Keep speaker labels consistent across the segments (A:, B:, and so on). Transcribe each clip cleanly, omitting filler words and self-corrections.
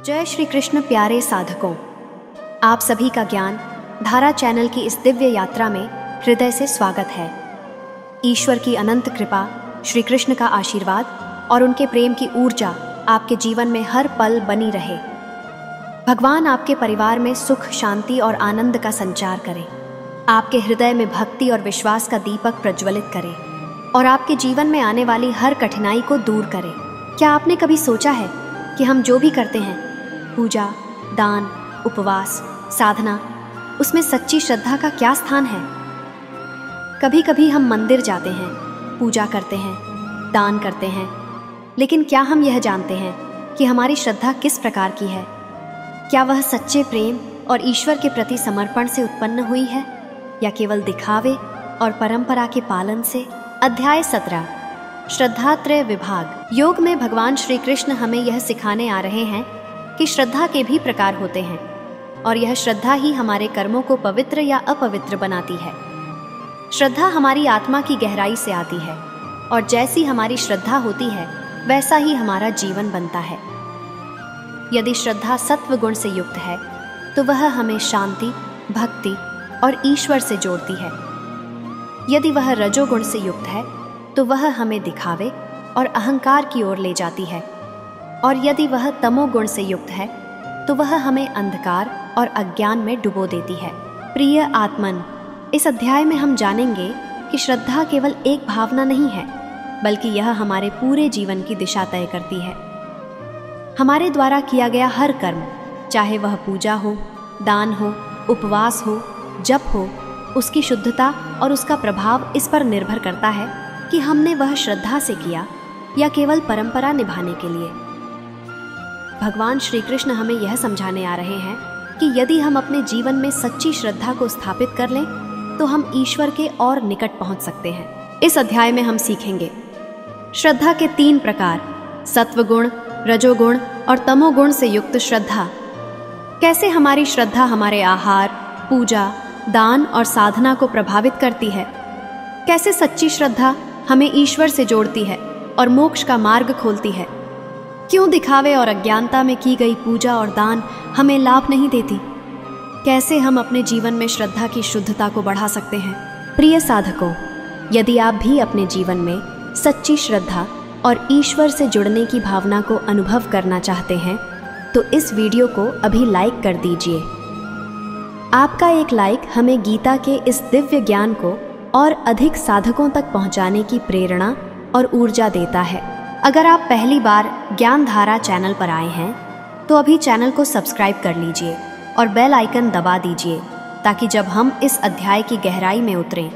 A: जय श्री कृष्ण प्यारे साधकों, आप सभी का ज्ञान धारा चैनल की इस दिव्य यात्रा में हृदय से स्वागत है। ईश्वर की अनंत कृपा, श्री कृष्ण का आशीर्वाद और उनके प्रेम की ऊर्जा आपके जीवन में हर पल बनी रहे। भगवान आपके परिवार में सुख, शांति और आनंद का संचार करें, आपके हृदय में भक्ति और विश्वास का दीपक प्रज्वलित करें और आपके जीवन में आने वाली हर कठिनाई को दूर करें। क्या आपने कभी सोचा है कि हम जो भी करते हैं, पूजा, दान, उपवास, साधना, उसमें सच्ची श्रद्धा का क्या स्थान है? कभी कभी हम मंदिर जाते हैं, पूजा करते हैं, दान करते हैं, लेकिन क्या हम यह जानते हैं कि हमारी श्रद्धा किस प्रकार की है? क्या वह सच्चे प्रेम और ईश्वर के प्रति समर्पण से उत्पन्न हुई है या केवल दिखावे और परंपरा के पालन से? अध्याय 17, श्रद्धात्रय विभाग। योग में भगवान श्री कृष्ण हमें यह सिखाने आ रहे हैं कि श्रद्धा के भी प्रकार होते हैं और यह श्रद्धा ही हमारे कर्मों को पवित्र या अपवित्र बनाती है। श्रद्धा हमारी आत्मा की गहराई से आती है और जैसी हमारी श्रद्धा होती है वैसा ही हमारा जीवन बनता है। यदि श्रद्धा सत्व गुण से युक्त है तो वह हमें शांति, भक्ति और ईश्वर से जोड़ती है। यदि वह रजोगुण से युक्त है तो वह हमें दिखावे और अहंकार की ओर ले जाती है, और यदि वह तमोगुण से युक्त है तो वह हमें अंधकार और अज्ञान में डुबो देती है। प्रिय आत्मन, इस अध्याय में हम जानेंगे कि श्रद्धा केवल एक भावना नहीं है, बल्कि यह हमारे पूरे जीवन की दिशा तय करती है। हमारे द्वारा किया गया हर कर्म, चाहे वह पूजा हो, दान हो, उपवास हो, जप हो, उसकी शुद्धता और उसका प्रभाव इस पर निर्भर करता है कि हमने वह श्रद्धा से किया या केवल परंपरा निभाने के लिए। भगवान श्री कृष्ण हमें यह समझाने आ रहे हैं कि यदि हम अपने जीवन में सच्ची श्रद्धा को स्थापित कर लें तो हम ईश्वर के और निकट पहुंच सकते हैं। इस अध्याय में हम सीखेंगे श्रद्धा के 3 प्रकार, सत्वगुण, रजोगुण और तमोगुण से युक्त श्रद्धा। कैसे हमारी श्रद्धा हमारे आहार, पूजा, दान और साधना को प्रभावित करती है। कैसे सच्ची श्रद्धा हमें ईश्वर से जोड़ती है और मोक्ष का मार्ग खोलती है। क्यों दिखावे और अज्ञानता में की गई पूजा और दान हमें लाभ नहीं देती। कैसे हम अपने जीवन में श्रद्धा की शुद्धता को बढ़ा सकते हैं। प्रिय साधकों, यदि आप भी अपने जीवन में सच्ची श्रद्धा और ईश्वर से जुड़ने की भावना को अनुभव करना चाहते हैं तो इस वीडियो को अभी लाइक कर दीजिए। आपका एक लाइक हमें गीता के इस दिव्य ज्ञान को और अधिक साधकों तक पहुंचाने की प्रेरणा और ऊर्जा देता है। अगर आप पहली बार ज्ञान धारा चैनल पर आए हैं तो अभी चैनल को सब्सक्राइब कर लीजिए और बेल आइकन दबा दीजिए, ताकि जब हम इस अध्याय की गहराई में उतरें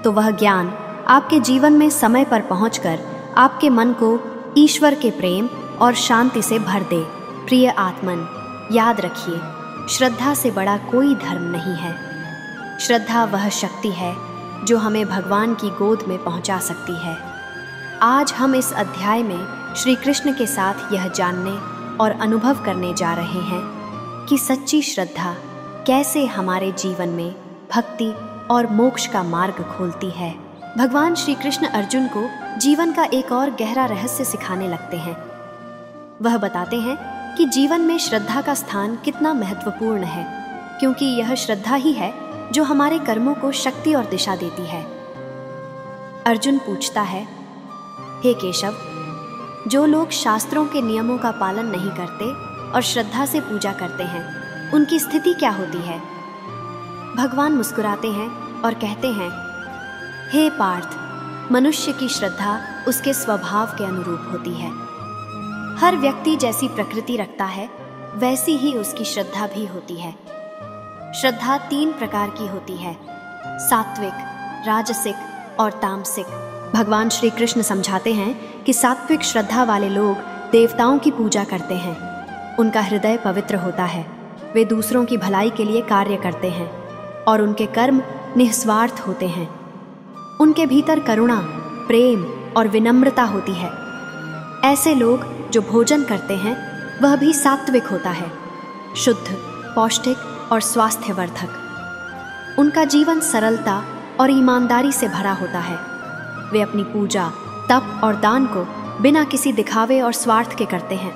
A: तो वह ज्ञान आपके जीवन में समय पर पहुंचकर आपके मन को ईश्वर के प्रेम और शांति से भर दे। प्रिय आत्मन, याद रखिए, श्रद्धा से बड़ा कोई धर्म नहीं है। श्रद्धा वह शक्ति है जो हमें भगवान की गोद में पहुंचा सकती है। आज हम इस अध्याय में श्री कृष्ण के साथ यह जानने और अनुभव करने जा रहे हैं कि सच्ची श्रद्धा कैसे हमारे जीवन में भक्ति और मोक्ष का मार्ग खोलती है। भगवान श्री कृष्ण अर्जुन को जीवन का एक और गहरा रहस्य सिखाने लगते हैं। वह बताते हैं कि जीवन में श्रद्धा का स्थान कितना महत्वपूर्ण है, क्योंकि यह श्रद्धा ही है जो हमारे कर्मों को शक्ति और दिशा देती है। अर्जुन पूछता है, हे केशव, जो लोग शास्त्रों के नियमों का पालन नहीं करते और श्रद्धा से पूजा करते हैं, उनकी स्थिति क्या होती है? भगवान मुस्कुराते हैं और कहते हैं, हे पार्थ, मनुष्य की श्रद्धा उसके स्वभाव के अनुरूप होती है। हर व्यक्ति जैसी प्रकृति रखता है वैसी ही उसकी श्रद्धा भी होती है। श्रद्धा 3 प्रकार की होती है, सात्विक, राजसिक और तामसिक। भगवान श्री कृष्ण समझाते हैं कि सात्विक श्रद्धा वाले लोग देवताओं की पूजा करते हैं। उनका हृदय पवित्र होता है, वे दूसरों की भलाई के लिए कार्य करते हैं और उनके कर्म निस्वार्थ होते हैं। उनके भीतर करुणा, प्रेम और विनम्रता होती है। ऐसे लोग जो भोजन करते हैं वह भी सात्विक होता है, शुद्ध, पौष्टिक और स्वास्थ्यवर्धक। उनका जीवन सरलता और ईमानदारी से भरा होता है। वे अपनी पूजा, तप और दान को बिना किसी दिखावे और स्वार्थ के करते हैं।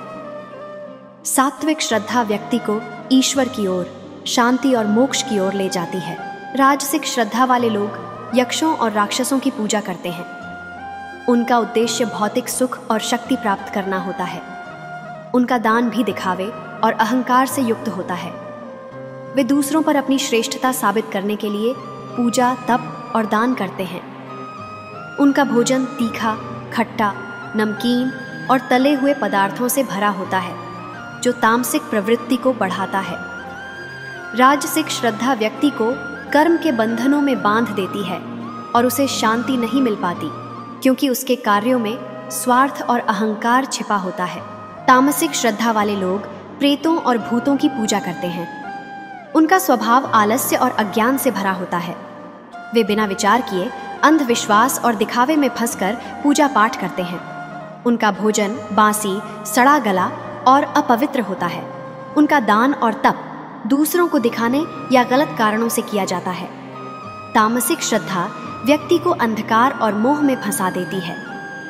A: सात्विक श्रद्धा व्यक्ति को ईश्वर की ओर, शांति और मोक्ष की ओर ले जाती है। राजसिक श्रद्धा वाले लोग यक्षों और राक्षसों की पूजा करते हैं। उनका उद्देश्य भौतिक सुख और शक्ति प्राप्त करना होता है। उनका दान भी दिखावे और अहंकार से युक्त होता है। वे दूसरों पर अपनी श्रेष्ठता साबित करने के लिए पूजा, तप और दान करते हैं। उनका भोजन तीखा, खट्टा, नमकीन और तले हुए पदार्थों से भरा होता है, जो तामसिक प्रवृत्ति को बढ़ाता है। राजसिक श्रद्धा व्यक्ति को कर्म के बंधनों में बांध देती है और उसे शांति नहीं मिल पाती, क्योंकि उसके कार्यों में स्वार्थ और अहंकार छिपा होता है। तामसिक श्रद्धा वाले लोग प्रेतों और भूतों की पूजा करते हैं। उनका स्वभाव आलस्य और अज्ञान से भरा होता है। वे बिना विचार किए अंधविश्वास और दिखावे में फंसकर पूजा पाठ करते हैं। उनका भोजन बासी, सड़ा गला और अपवित्र होता है। उनका दान और तप दूसरों को दिखाने या गलत कारणों से किया जाता है। तामसिक श्रद्धा व्यक्ति को अंधकार और मोह में फंसा देती है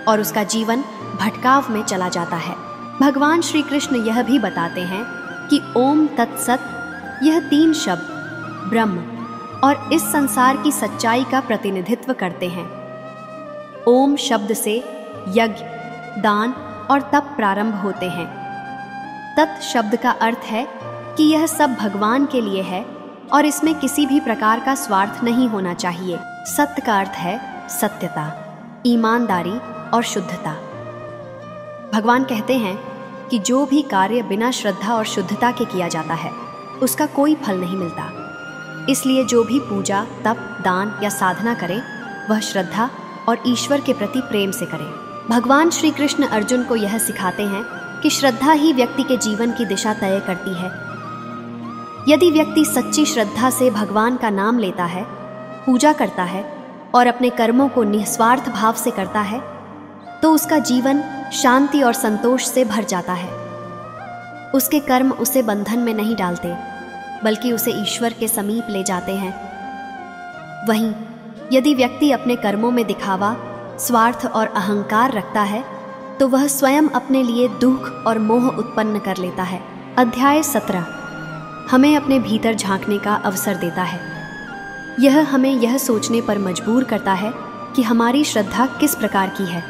A: और उसका जीवन भटकाव में चला जाता है। भगवान श्री कृष्ण यह भी बताते हैं कि ओम तत्सत, यह 3 शब्द ब्रह्म और इस संसार की सच्चाई का प्रतिनिधित्व करते हैं। ओम शब्द से यज्ञ, दान और तप प्रारंभ होते हैं। तत् शब्द का अर्थ है कि यह सब भगवान के लिए है और इसमें किसी भी प्रकार का स्वार्थ नहीं होना चाहिए। सत्य का अर्थ है सत्यता, ईमानदारी और शुद्धता। भगवान कहते हैं कि जो भी कार्य बिना श्रद्धा और शुद्धता के किया जाता है, उसका कोई फल नहीं मिलता। इसलिए जो भी पूजा, तप, दान या साधना करे, वह श्रद्धा और ईश्वर के प्रति प्रेम से करे। भगवान श्री कृष्ण अर्जुन को यह सिखाते हैं कि श्रद्धा ही व्यक्ति के जीवन की दिशा तय करती है। यदि व्यक्ति सच्ची श्रद्धा से भगवान का नाम लेता है, पूजा करता है और अपने कर्मों को निस्वार्थ भाव से करता है, तो उसका जीवन शांति और संतोष से भर जाता है। उसके कर्म उसे बंधन में नहीं डालते, बल्कि उसे ईश्वर के समीप ले जाते हैं। वहीं यदि व्यक्ति अपने कर्मों में दिखावा, स्वार्थ और अहंकार रखता है, तो वह स्वयं अपने लिए दुख और मोह उत्पन्न कर लेता है। अध्याय 17 हमें अपने भीतर झांकने का अवसर देता है। यह हमें यह सोचने पर मजबूर करता है कि हमारी श्रद्धा किस प्रकार की है।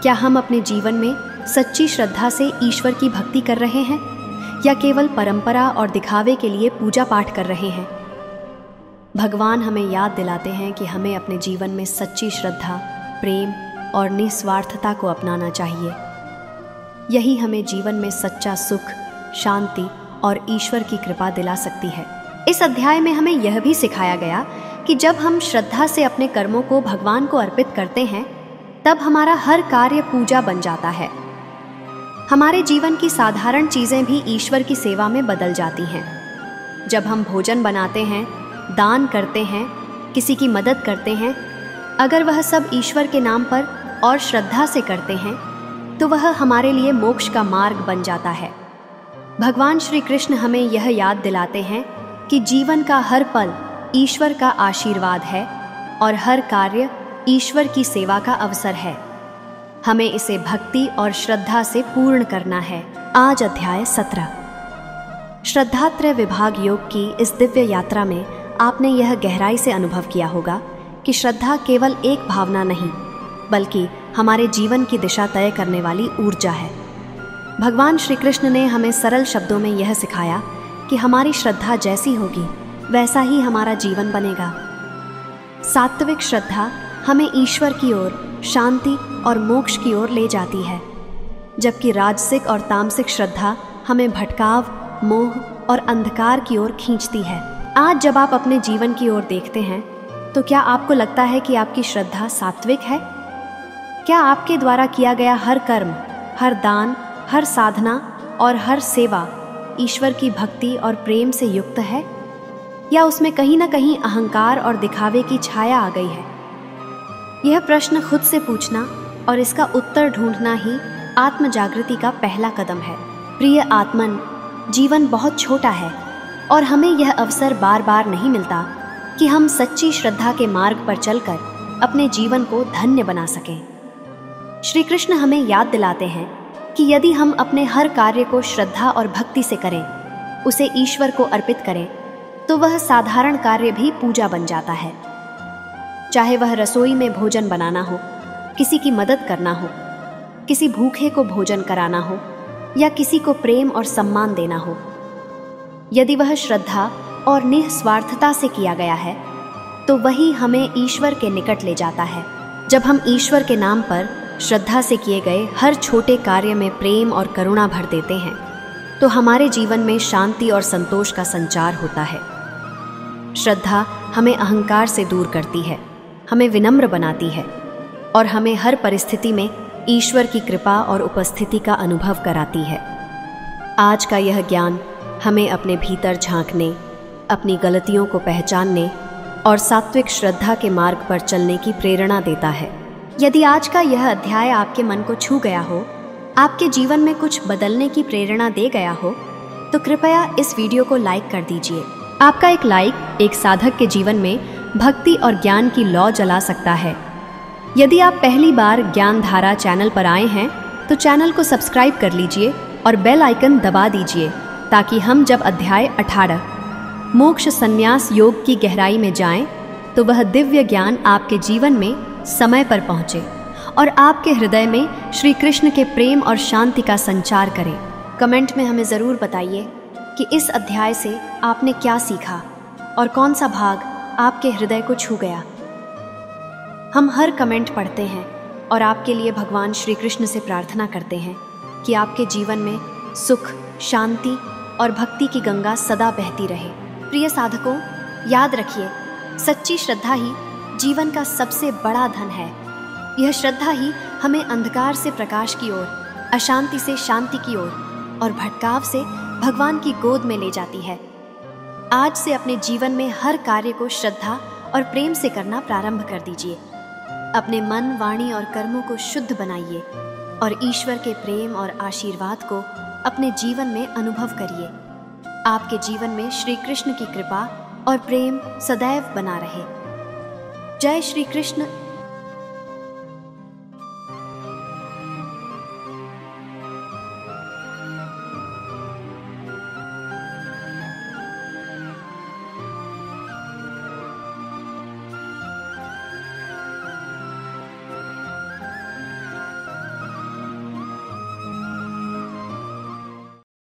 A: क्या हम अपने जीवन में सच्ची श्रद्धा से ईश्वर की भक्ति कर रहे हैं या केवल परंपरा और दिखावे के लिए पूजा पाठ कर रहे हैं? भगवान हमें याद दिलाते हैं कि हमें अपने जीवन में सच्ची श्रद्धा, प्रेम और निस्वार्थता को अपनाना चाहिए। यही हमें जीवन में सच्चा सुख, शांति और ईश्वर की कृपा दिला सकती है। इस अध्याय में हमें यह भी सिखाया गया कि जब हम श्रद्धा से अपने कर्मों को भगवान को अर्पित करते हैं, तब हमारा हर कार्य पूजा बन जाता है। हमारे जीवन की साधारण चीजें भी ईश्वर की सेवा में बदल जाती हैं। जब हम भोजन बनाते हैं, दान करते हैं, किसी की मदद करते हैं, अगर वह सब ईश्वर के नाम पर और श्रद्धा से करते हैं, तो वह हमारे लिए मोक्ष का मार्ग बन जाता है। भगवान श्री कृष्ण हमें यह याद दिलाते हैं कि जीवन का हर पल ईश्वर का आशीर्वाद है और हर कार्य ईश्वर की सेवा का अवसर है। हमें इसे भक्ति और श्रद्धा से पूर्ण करना है। आज अध्याय 17 श्रद्धात्रय विभाग योग की इस दिव्य यात्रा में आपने यह गहराई से अनुभव किया होगा कि श्रद्धा केवल एक भावना नहीं, बल्कि हमारे जीवन की दिशा तय करने वाली ऊर्जा है। भगवान श्री कृष्ण ने हमें सरल शब्दों में यह सिखाया कि हमारी श्रद्धा जैसी होगी, वैसा ही हमारा जीवन बनेगा। सात्विक श्रद्धा हमें ईश्वर की ओर, शांति और मोक्ष की ओर ले जाती है, जबकि राजसिक और तामसिक श्रद्धा हमें भटकाव, मोह और अंधकार की ओर खींचती है। आज जब आप अपने जीवन की ओर देखते हैं, तो क्या आपको लगता है कि आपकी श्रद्धा सात्विक है? क्या आपके द्वारा किया गया हर कर्म, हर दान, हर साधना और हर सेवा ईश्वर की भक्ति और प्रेम से युक्त है, या उसमें कहीं ना कहीं अहंकार और दिखावे की छाया आ गई है? यह प्रश्न खुद से पूछना और इसका उत्तर ढूंढना ही आत्म जागृति का पहला कदम है। प्रिय आत्मन, जीवन बहुत छोटा है और हमें यह अवसर बार बार नहीं मिलता कि हम सच्ची श्रद्धा के मार्ग पर चलकर अपने जीवन को धन्य बना सकें। श्री कृष्ण हमें याद दिलाते हैं कि यदि हम अपने हर कार्य को श्रद्धा और भक्ति से करें, उसे ईश्वर को अर्पित करें, तो वह साधारण कार्य भी पूजा बन जाता है। चाहे वह रसोई में भोजन बनाना हो, किसी की मदद करना हो, किसी भूखे को भोजन कराना हो, या किसी को प्रेम और सम्मान देना हो, यदि वह श्रद्धा और निस्वार्थता से किया गया है, तो वही हमें ईश्वर के निकट ले जाता है। जब हम ईश्वर के नाम पर श्रद्धा से किए गए हर छोटे कार्य में प्रेम और करुणा भर देते हैं, तो हमारे जीवन में शांति और संतोष का संचार होता है। श्रद्धा हमें अहंकार से दूर करती है, हमें विनम्र बनाती है और हमें हर परिस्थिति में ईश्वर की कृपा और उपस्थिति का अनुभव कराती है। आज का यह ज्ञान हमें अपने भीतर झांकने, अपनी गलतियों को पहचानने और सात्विक श्रद्धा के मार्ग पर चलने की प्रेरणा देता है। यदि आज का यह अध्याय आपके मन को छू गया हो, आपके जीवन में कुछ बदलने की प्रेरणा दे गया हो, तो कृपया इस वीडियो को लाइक कर दीजिए। आपका एक लाइक एक साधक के जीवन में भक्ति और ज्ञान की लौ जला सकता है। यदि आप पहली बार ज्ञान धारा चैनल पर आए हैं, तो चैनल को सब्सक्राइब कर लीजिए और बेल आइकन दबा दीजिए, ताकि हम जब अध्याय 18 मोक्ष संन्यास योग की गहराई में जाएं, तो वह दिव्य ज्ञान आपके जीवन में समय पर पहुंचे और आपके हृदय में श्री कृष्ण के प्रेम और शांति का संचार करे। कमेंट में हमें ज़रूर बताइए कि इस अध्याय से आपने क्या सीखा और कौन सा भाग आपके हृदय को छू गया। हम हर कमेंट पढ़ते हैं और आपके लिए भगवान श्री कृष्ण से प्रार्थना करते हैं कि आपके जीवन में सुख, शांति और भक्ति की गंगा सदा बहती रहे। प्रिय साधकों, याद रखिए, सच्ची श्रद्धा ही जीवन का सबसे बड़ा धन है। यह श्रद्धा ही हमें अंधकार से प्रकाश की ओर, अशांति से शांति की ओर और भटकाव से भगवान की गोद में ले जाती है। आज से अपने जीवन में हर कार्य को श्रद्धा और प्रेम से करना प्रारंभ कर दीजिए। अपने मन, वाणी और कर्मों को शुद्ध बनाइए और ईश्वर के प्रेम और आशीर्वाद को अपने जीवन में अनुभव करिए। आपके जीवन में श्री कृष्ण की कृपा और प्रेम सदैव बना रहे। जय श्री कृष्ण।